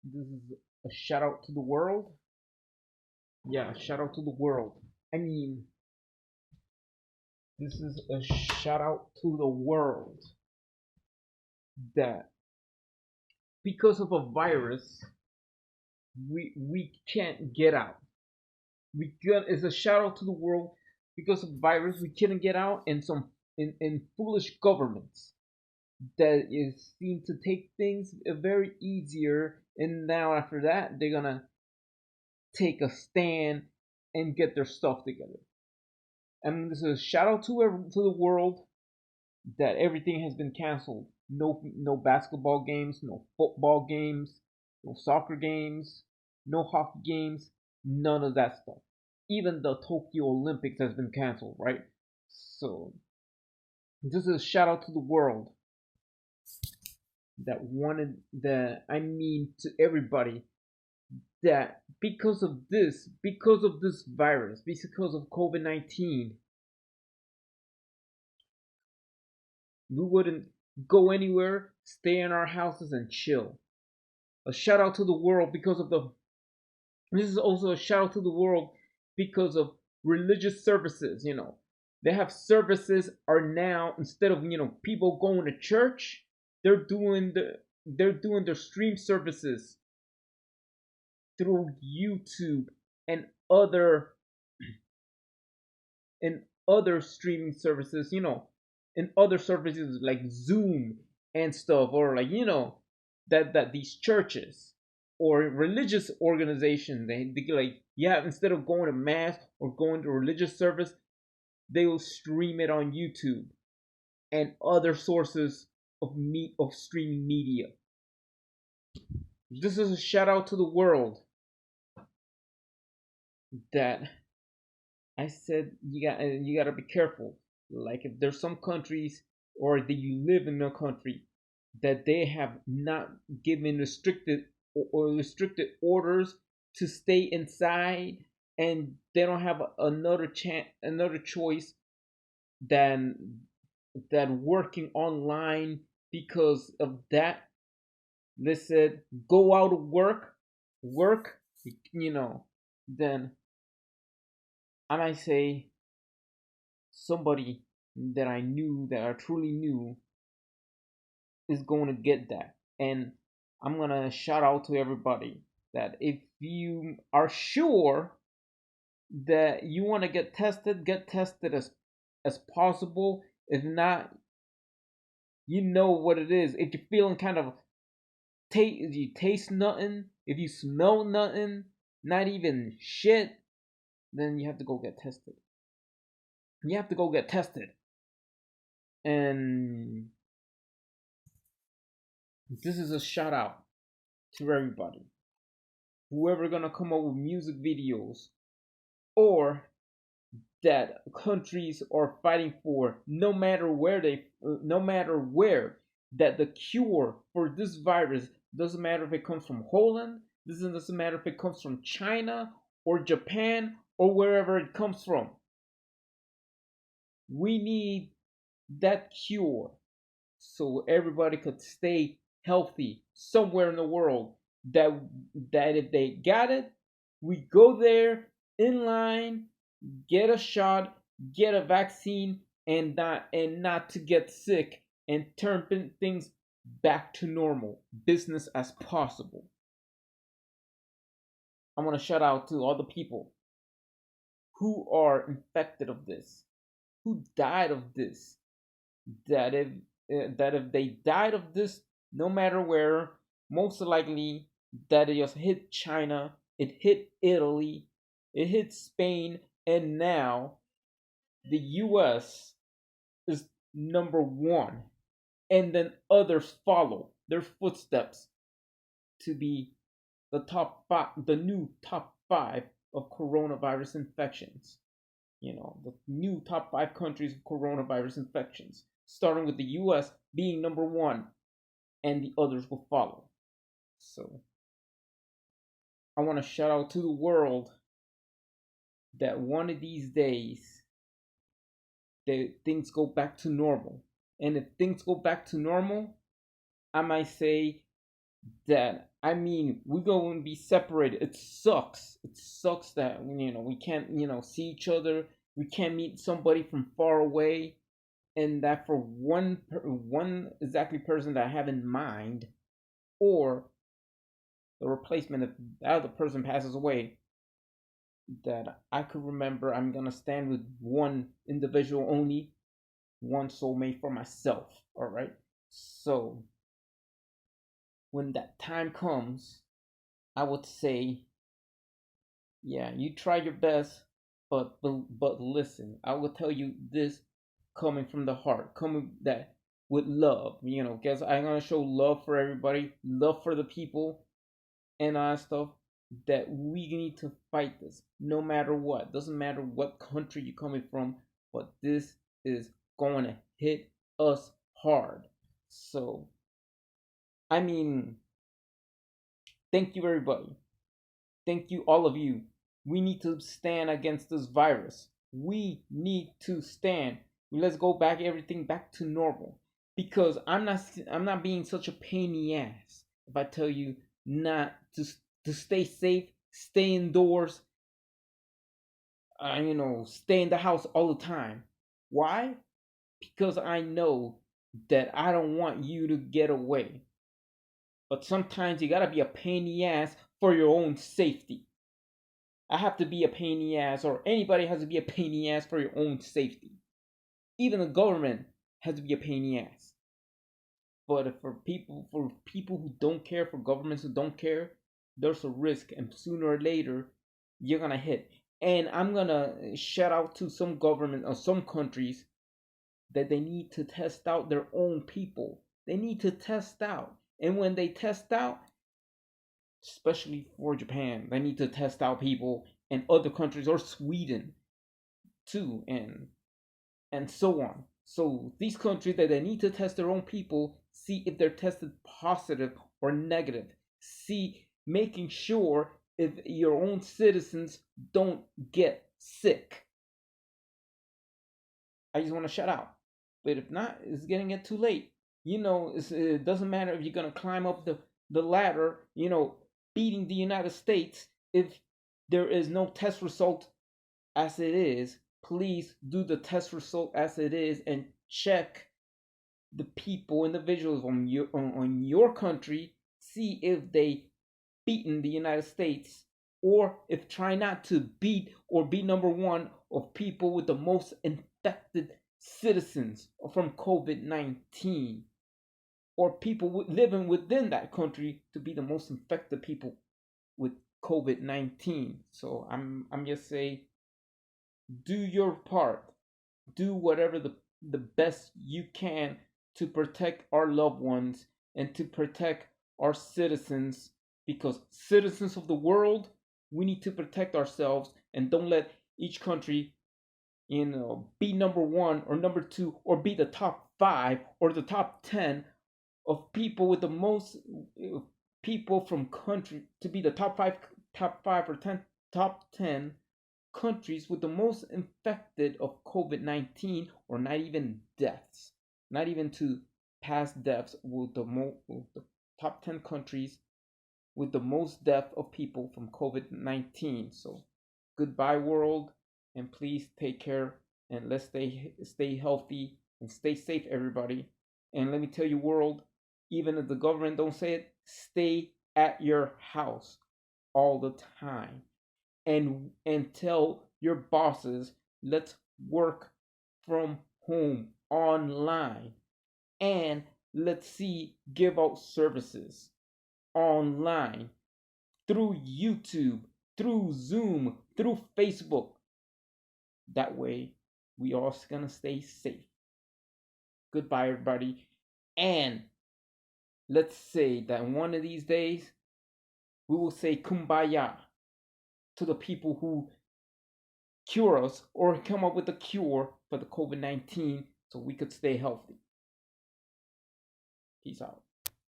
This is a shout out to the world. Yeah, shout out to the world. I mean, this is a shout out to the world that because of a virus, we can't get out. It's a shout out to the world because of virus we couldn't get out, and some in foolish governments that is seen to take things very easier, and now after that they're gonna take a stand and get their stuff together. And this is a shout out to the world that everything has been canceled. No basketball games, no football games, no soccer games, no hockey games, none of that stuff. Even the Tokyo Olympics has been canceled, right? So this is a shout out to the world that wanted that I mean to everybody that because of this virus, because of COVID-19, we wouldn't go anywhere, stay in our houses and chill. A shout out to the world because of the this is also a shout out to the world because of religious services, They have services are now instead of, people going to church, they're doing their stream services through YouTube and other streaming services, and other services like Zoom and stuff, or like that these churches or religious organizations they like yeah instead of going to mass or going to religious service, they will stream it on YouTube and other sources of streaming media. This is a shout out to the world that I said you got to be careful. Like if there's some countries or that you live in a country that they have not given restricted orders to stay inside, and they don't have another choice than working online because of that. They said go out of work, you know. Then I might say somebody that I knew that I truly knew is going to get that. And I'm going to shout out to everybody that if you are sure that you want to get tested as possible. If not, you know what it is. If you're feeling kind of if you taste nothing, if you smell nothing, not even shit, then you have to go get tested. You have to go get tested. And this is a shout out to everybody. Whoever gonna come up with music videos or that countries are fighting for, no matter where, that the cure for this virus doesn't matter if it comes from Holland, doesn't matter if it comes from China or Japan or wherever it comes from. We need that cure so everybody could stay healthy somewhere in the world. That if they got it, we go there in line, get a shot, get a vaccine, and not to get sick and turn things back to normal business as possible. I want to shout out to all the people who are infected of this, who died of this. That if they died of this, no matter where, most likely that it just hit China, it hit Italy, it hit Spain, and now the U.S. is number one, and then others follow their footsteps to be the new top five of coronavirus infections. The new top five countries of coronavirus infections, starting with the US being number one, and the others will follow. So, I want to shout out to the world that one of these days, things go back to normal. And if things go back to normal, I might say that, I mean, we're going to be separated. It sucks. It sucks that, we can't, see each other. We can't meet somebody from far away, and that for one exactly person that I have in mind, or the replacement if the other person passes away, that I could remember I'm gonna stand with one individual only, one soulmate for myself. All right. So when that time comes, I would say, yeah, you try your best, but listen, I will tell you this, coming from the heart, coming that with love, because I'm gonna show love for everybody, love for the people, and all that stuff. That we need to fight this, no matter what. Doesn't matter what country you're coming from, but this is going to hit us hard. So, I mean, thank you, everybody. Thank you, all of you. We need to stand against this virus. We need to stand. Let's go back, everything back to normal. Because I'm not being such a pain in the ass if I tell you not to stay safe, stay indoors, stay in the house all the time. Why? Because I know that I don't want you to get away. But sometimes you gotta be a pain in the ass for your own safety. I have to be a pain in the ass, or anybody has to be a pain in the ass for your own safety. Even the government has to be a pain in the ass. But for people who don't care, for governments who don't care, there's a risk, and sooner or later, you're gonna hit. And I'm gonna shout out to some government or some countries that they need to test out their own people. They need to test out, and when they test out, especially for Japan, they need to test out people in other countries, or Sweden too, and so on. So these countries that they need to test their own people, see if they're tested positive or negative. See, making sure if your own citizens don't get sick. I just want to shout out. But if not, it's getting it too late. It doesn't matter if you're gonna climb up the ladder, beating the United States. If there is no test result as it is, please do the test result as it is, and check the people, individuals on your country, see if they beaten the United States, or if try not to beat or be number one of people with the most infected citizens from COVID-19, or people living within that country to be the most infected people with COVID-19. So I'm just saying, do your part, do whatever the best you can to protect our loved ones and to protect our citizens, because citizens of the world, we need to protect ourselves, and don't let each country be number one or number two, or be the top 5 or the top 10 of people with the most people from country, to be the top 5 or 10 top 10 countries with the most infected of COVID-19, or not even deaths, not even to past deaths, with the top 10 countries with the most death of people from COVID-19. So goodbye, world, and please take care, and let's stay healthy and stay safe, everybody. And let me tell you, world, even if the government don't say it, stay at your house all the time, and tell your bosses, let's work from home online, and let's see, give out services online, through YouTube, through Zoom, through Facebook. That way we all gonna stay safe. Goodbye, everybody. And let's say that one of these days we will say kumbaya to the people who cure us, or come up with a cure for the COVID-19, so we could stay healthy. Peace out.